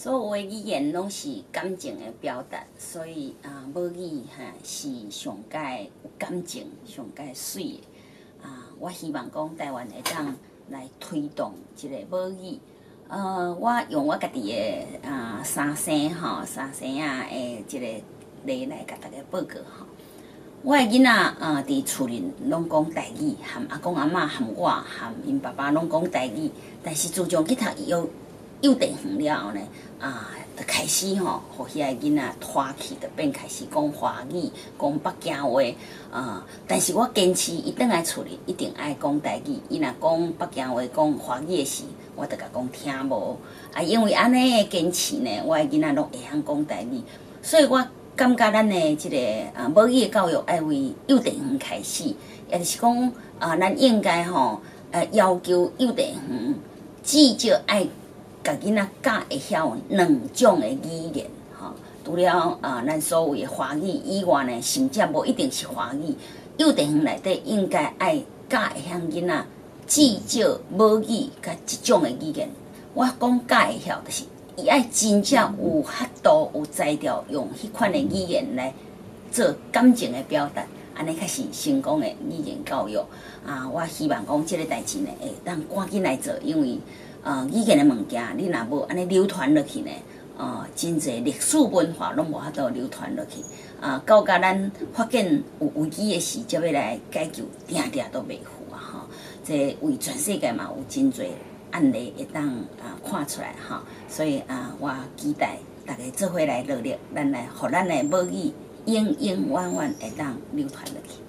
所有的语言拢是感情的表达，所以母语是上界有感情、上界水的我希望讲台湾会当来推动这个母语。我用我家己的三生三生的这个例来甲大家报告我的囡仔伫厝里拢讲台语，含阿公阿嬷、含我、含因爸爸拢讲台语。但是自从去读幼稚园了后呢，就开始互遐个囡仔拖去，就变开始讲华语、讲北京话。但是我坚持伊倒来厝里一定爱讲台语。伊若讲北京话、讲华语的时，我就甲讲听无。因为安尼的坚持呢，我的囡仔拢会晓讲台语，所以我感觉咱的这个母语的教育爱为幼稚园开始，也就是讲咱应该要求幼稚园至少爱甲囡仔教会晓2种的语言除了咱所有的华语以外呢，甚至无一定是华语。幼稚园内底应该爱教会晓囡仔至少母语甲一种的语言。我讲教会晓，就是伊爱真正有法度、有才调，用迄款的语言来做感情的表达，安尼才是成功的语言教育。我希望讲这个代志呢，会当赶紧来做，因为语言的物件，你若无安尼流传落去呢，真侪历史文化拢无法度流传落去。到甲咱发现有危机的时，才要来解救，定都袂赴这为全世界嘛有真侪案例会当看出来所以我期待大家做伙来努力，咱来互咱的母语永永远远会当流传落去。